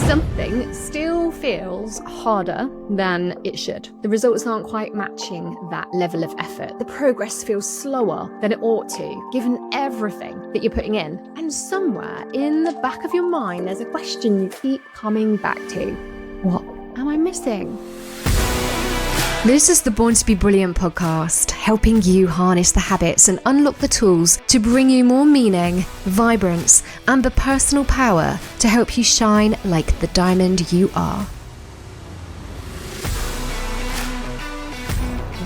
Something still feels harder than it should. The results aren't quite matching that level of effort. The progress feels slower than it ought to, given everything that you're putting in. And somewhere in the back of your mind, there's a question you keep coming back to. What am I missing? This is the Born to be Brilliant podcast, helping you harness the habits and unlock the tools to bring you more meaning, vibrance, and the personal power to help you shine like the diamond you are.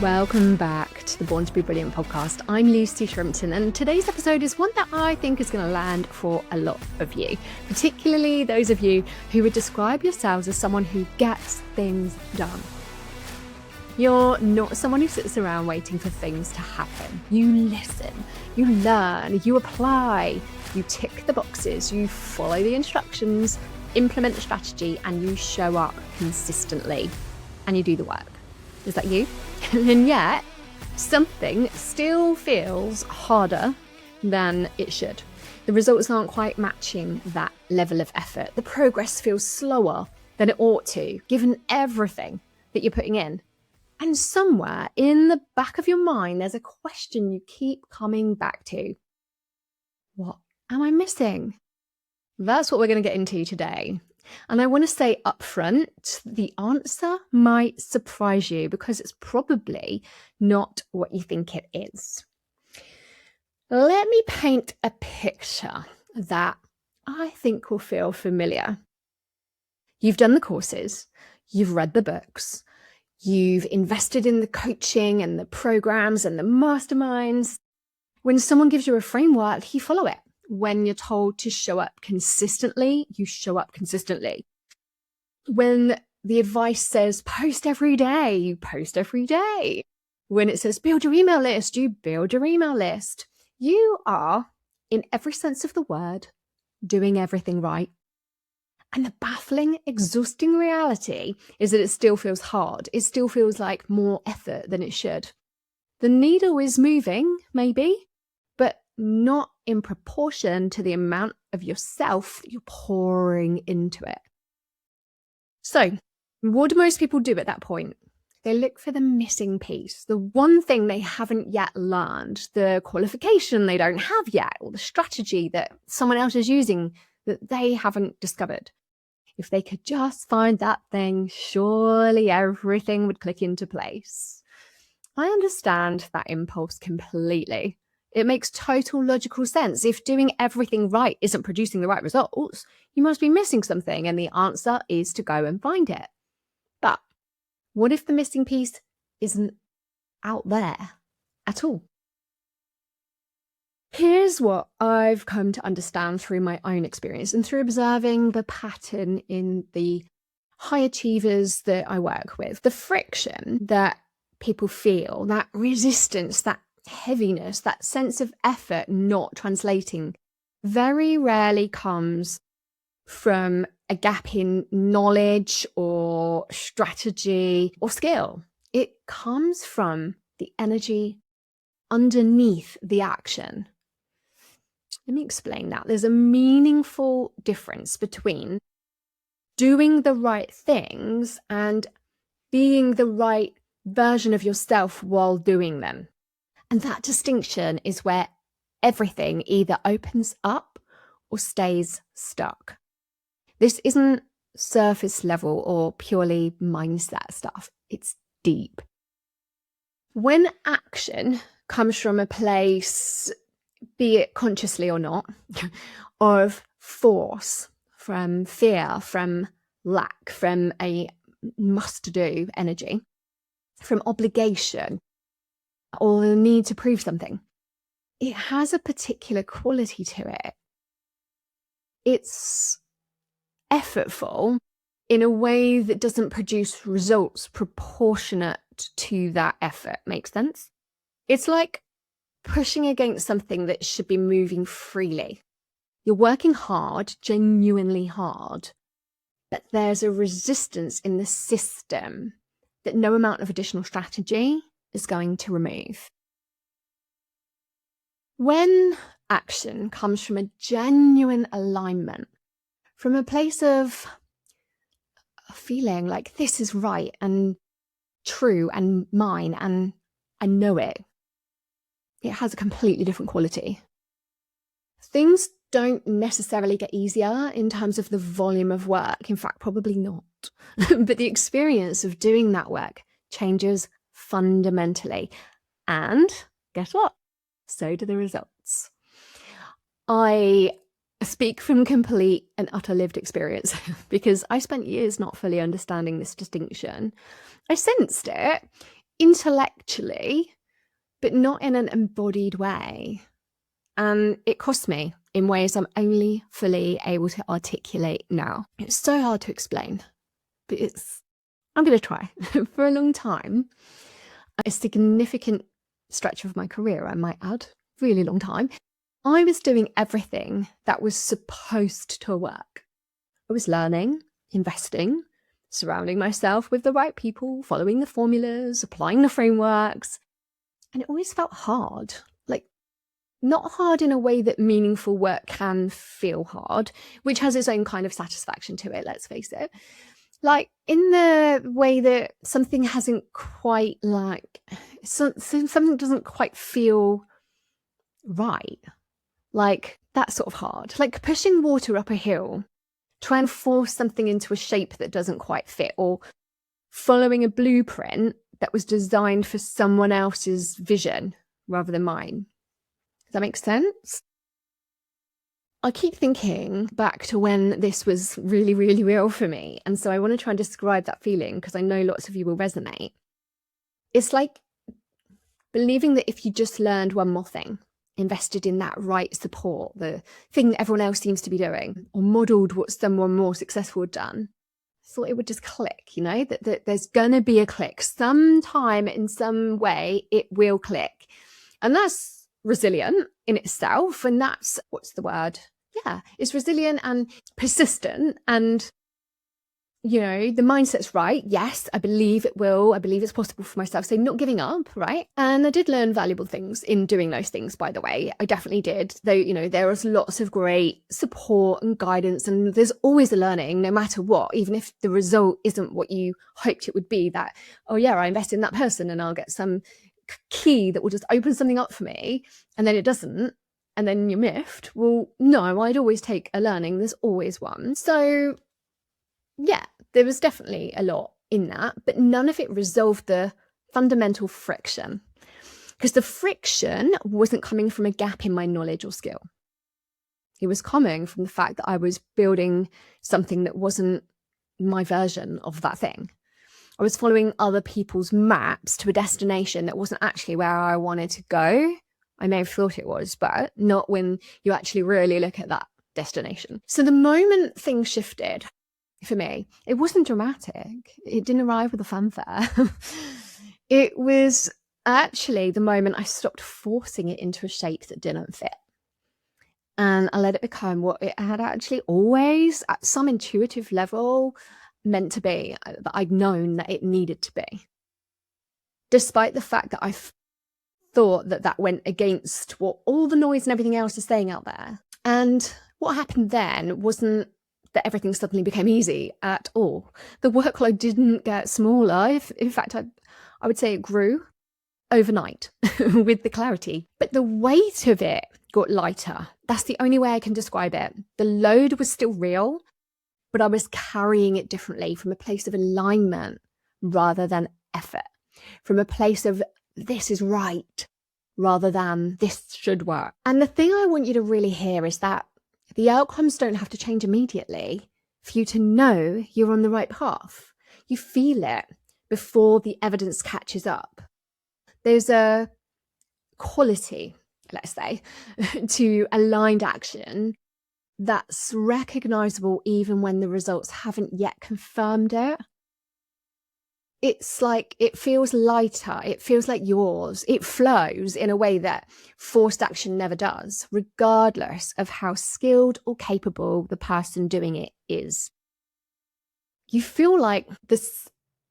Welcome back to the Born to be Brilliant podcast. I'm Lucy Shrimpton, and today's episode is one that I think is going to land for a lot of you, particularly those of you who would describe yourselves as someone who gets things done. You're not someone who sits around waiting for things to happen. You listen, you learn, you apply, you tick the boxes, you follow the instructions, implement the strategy, and you show up consistently, and you do the work. Is that you? And yet, something still feels harder than it should. The results aren't quite matching that level of effort. The progress feels slower than it ought to, given everything that you're putting in. And somewhere in the back of your mind, there's a question you keep coming back to. What am I missing? That's what we're going to get into today. And I want to say up front, the answer might surprise you because it's probably not what you think it is. Let me paint a picture that I think will feel familiar. You've done the courses, you've read the books, you've invested in the coaching and the programs and the masterminds. When someone gives you a framework, you follow it. When you're told to show up consistently, you show up consistently. When the advice says post every day, you post every day. When it says build your email list, you build your email list. You are, in every sense of the word, doing everything right. And the baffling, exhausting reality is that it still feels hard. It still feels like more effort than it should. The needle is moving, maybe, but not in proportion to the amount of yourself that you're pouring into it. So, what do most people do at that point? They look for the missing piece, the one thing they haven't yet learned, the qualification they don't have yet, or the strategy that someone else is using that they haven't discovered. If they could just find that thing, surely everything would click into place. I understand that impulse completely. It makes total logical sense. If doing everything right isn't producing the right results, you must be missing something, and the answer is to go and find it. But what if the missing piece isn't out there at all? Here's what I've come to understand through my own experience and through observing the pattern in the high achievers that I work with. The friction that people feel, that resistance, that heaviness, that sense of effort not translating, very rarely comes from a gap in knowledge or strategy or skill. It comes from the energy underneath the action. Let me explain that. There's a meaningful difference between doing the right things and being the right version of yourself while doing them. And that distinction is where everything either opens up or stays stuck. This isn't surface level or purely mindset stuff. It's deep. When action comes from a place, be it consciously or not, of force, from fear, from lack, from a must-do energy, from obligation, or the need to prove something, it has a particular quality to it. It's effortful in a way that doesn't produce results proportionate to that effort. Makes sense? It's like pushing against something that should be moving freely. You're working hard, genuinely hard, but there's a resistance in the system that no amount of additional strategy is going to remove. When action comes from a genuine alignment, from a place of feeling like this is right and true and mine, and I know it. It has a completely different quality. Things don't necessarily get easier in terms of the volume of work. In fact, probably not. But the experience of doing that work changes fundamentally. And guess what? So do the results. I speak from complete and utter lived experience because I spent years not fully understanding this distinction. I sensed it intellectually, but not in an embodied way. And it cost me in ways I'm only fully able to articulate now. It's so hard to explain, but I'm going to try. For a long time, a significant stretch of my career, I might add, really long time, I was doing everything that was supposed to work. I was learning, investing, surrounding myself with the right people, following the formulas, applying the frameworks. And it always felt hard. Like, not hard in a way that meaningful work can feel hard, which has its own kind of satisfaction to it, let's face it. Like, in the way that something hasn't quite, something doesn't quite feel right. Like, that's sort of hard. Like pushing water up a hill, trying to force something into a shape that doesn't quite fit, or following a blueprint that was designed for someone else's vision rather than mine. Does that make sense? I keep thinking back to when this was really, really real for me. And so I want to try and describe that feeling because I know lots of you will resonate. It's like believing that if you just learned one more thing, invested in that right support, the thing that everyone else seems to be doing, or modelled what someone more successful had done, I thought it would just click, that there's going to be a click. Sometime in some way, it will click. And that's resilient in itself. And that's, what's the word? Yeah, it's resilient and persistent. And, the mindset's right. Yes, I believe it will. I believe it's possible for myself. So not giving up, right? And I did learn valuable things in doing those things, by the way. I definitely did. Though, there was lots of great support and guidance. And there's always a learning, no matter what, even if the result isn't what you hoped it would be, that, oh yeah, I invest in that person and I'll get some key that will just open something up for me. And then it doesn't. And then you're miffed. Well, no, I'd always take a learning. There's always one. So yeah, there was definitely a lot in that, but none of it resolved the fundamental friction, because the friction wasn't coming from a gap in my knowledge or skill. It was coming from the fact that I was building something that wasn't my version of that thing. I was following other people's maps to a destination that wasn't actually where I wanted to go. I may have thought it was, but not when you actually really look at that destination. So the moment things shifted, for me, it wasn't dramatic. It didn't arrive with a fanfare. It was actually the moment I stopped forcing it into a shape that didn't fit. And I let it become what it had actually always, at some intuitive level, meant to be, that I'd known that it needed to be. Despite the fact that I thought that went against what all the noise and everything else is saying out there. And what happened then wasn't that everything suddenly became easy at all. The workload didn't get smaller. In fact, I would say it grew overnight with the clarity. But the weight of it got lighter. That's the only way I can describe it. The load was still real, but I was carrying it differently, from a place of alignment rather than effort, from a place of this is right rather than this should work. And the thing I want you to really hear is that the outcomes don't have to change immediately for you to know you're on the right path. You feel it before the evidence catches up. There's a quality, let's say, to aligned action that's recognizable even when the results haven't yet confirmed it. It's like, it feels lighter. It feels like yours. It flows in a way that forced action never does, regardless of how skilled or capable the person doing it is. You feel like this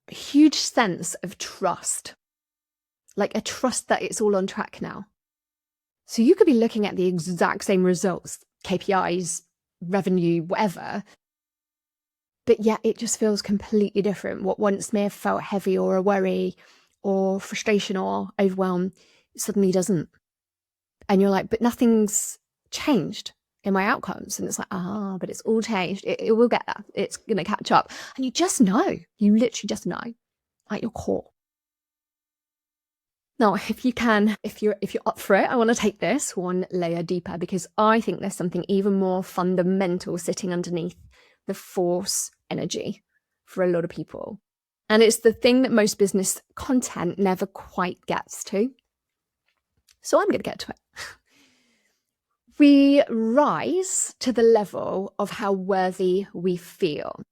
huge sense of trust, like a trust that it's all on track now. So you could be looking at the exact same results, KPIs, revenue, whatever, but yet it just feels completely different. What once may have felt heavy or a worry or frustration or overwhelm suddenly doesn't. And you're like, but nothing's changed in my outcomes. And it's like, but it's all changed. It will get there. It's going to catch up. And you just know, you literally just know at your core. Now, if you can, if you're up for it, I want to take this one layer deeper, because I think there's something even more fundamental sitting underneath the force energy for a lot of people. And it's the thing that most business content never quite gets to. So I'm going to get to it. We rise to the level of how worthy we feel,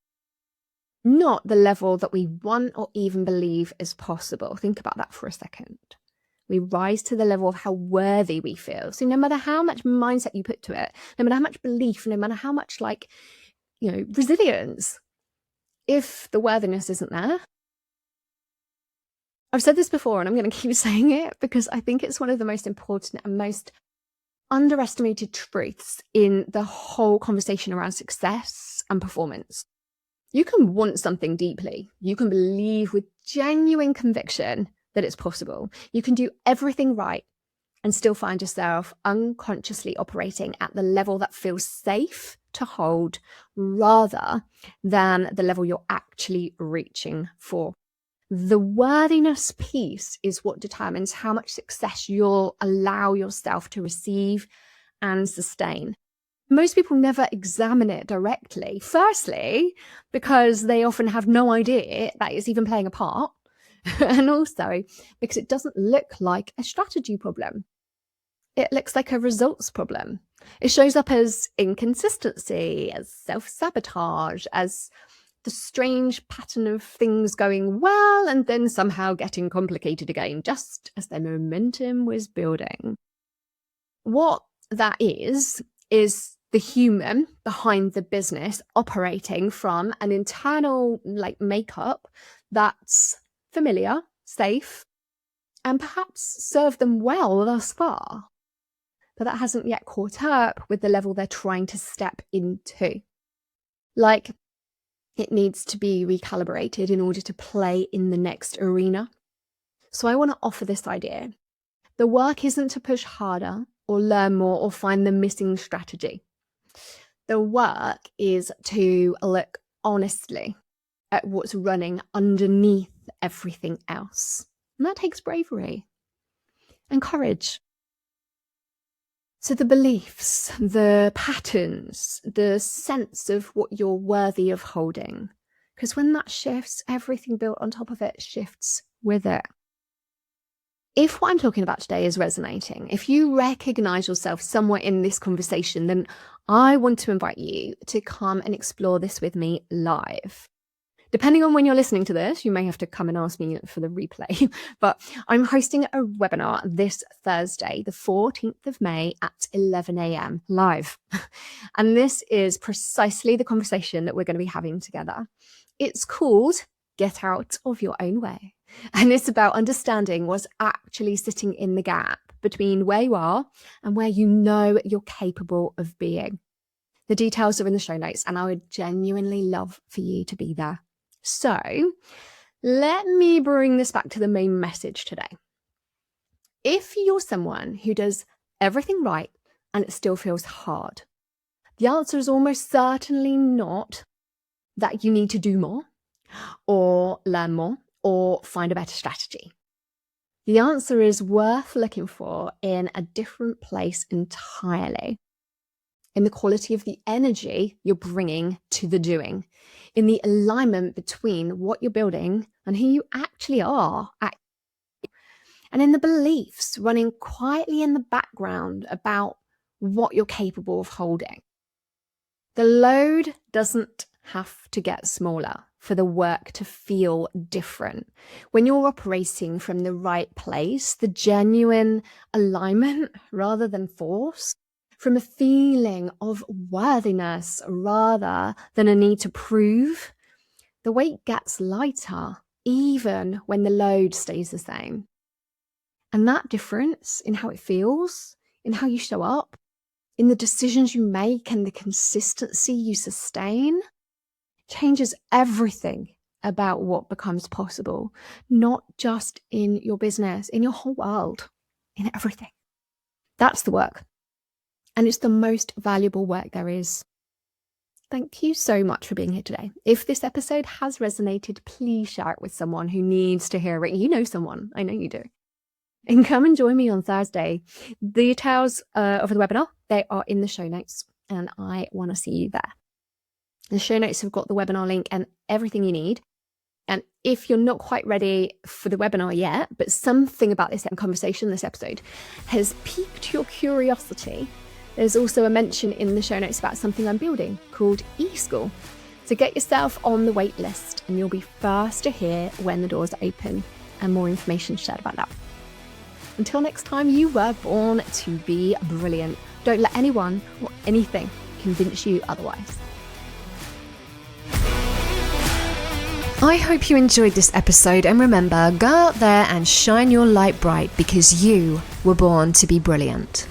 not the level that we want or even believe is possible. Think about that for a second. We rise to the level of how worthy we feel. So no matter how much mindset you put to it, no matter how much belief, no matter how much resilience, if the worthiness isn't there, I've said this before and I'm going to keep saying it because I think it's one of the most important and most underestimated truths in the whole conversation around success and performance. You can want something deeply. You can believe with genuine conviction that it's possible. You can do everything right and still find yourself unconsciously operating at the level that feels safe to hold rather than the level you're actually reaching for. The worthiness piece is what determines how much success you'll allow yourself to receive and sustain. Most people never examine it directly. Firstly, because they often have no idea that it's even playing a part. And also because it doesn't look like a strategy problem. It looks like a results problem. It shows up as inconsistency, as self-sabotage, as the strange pattern of things going well and then somehow getting complicated again, just as their momentum was building. What that is the human behind the business operating from an internal makeup that's familiar, safe, and perhaps served them well thus far, but that hasn't yet caught up with the level they're trying to step into. It needs to be recalibrated in order to play in the next arena. So I want to offer this idea. The work isn't to push harder or learn more or find the missing strategy. The work is to look honestly at what's running underneath everything else. And that takes bravery and courage. So the beliefs, the patterns, the sense of what you're worthy of holding, because when that shifts, everything built on top of it shifts with it. If what I'm talking about today is resonating, if you recognize yourself somewhere in this conversation, then I want to invite you to come and explore this with me live. Depending on when you're listening to this, you may have to come and ask me for the replay, but I'm hosting a webinar this Thursday, the 14th of May at 11 a.m. live. And this is precisely the conversation that we're going to be having together. It's called Get Out of Your Own Way. And it's about understanding what's actually sitting in the gap between where you are and where you know you're capable of being. The details are in the show notes, and I would genuinely love for you to be there. So let me bring this back to the main message today. If you're someone who does everything right and it still feels hard, the answer is almost certainly not that you need to do more or learn more or find a better strategy. The answer is worth looking for in a different place entirely. In the quality of the energy you're bringing to the doing, in the alignment between what you're building and who you actually are, and in the beliefs running quietly in the background about what you're capable of holding. The load doesn't have to get smaller for the work to feel different. When you're operating from the right place, the genuine alignment rather than force, from a feeling of worthiness rather than a need to prove, the weight gets lighter even when the load stays the same. And that difference in how it feels, in how you show up, in the decisions you make and the consistency you sustain changes everything about what becomes possible, not just in your business, in your whole world, in everything. That's the work. And it's the most valuable work there is. Thank you so much for being here today. If this episode has resonated, please share it with someone who needs to hear it. You know someone. I know you do. And come and join me on Thursday. The details of the webinar, they are in the show notes, and I want to see you there. The show notes have got the webinar link and everything you need. And if you're not quite ready for the webinar yet, but something about this conversation, this episode, has piqued your curiosity, there's also a mention in the show notes about something I'm building called eSchool. So get yourself on the wait list and you'll be first to hear when the doors open and more information shared about that. Until next time, you were born to be brilliant. Don't let anyone or anything convince you otherwise. I hope you enjoyed this episode, and remember, go out there and shine your light bright because you were born to be brilliant.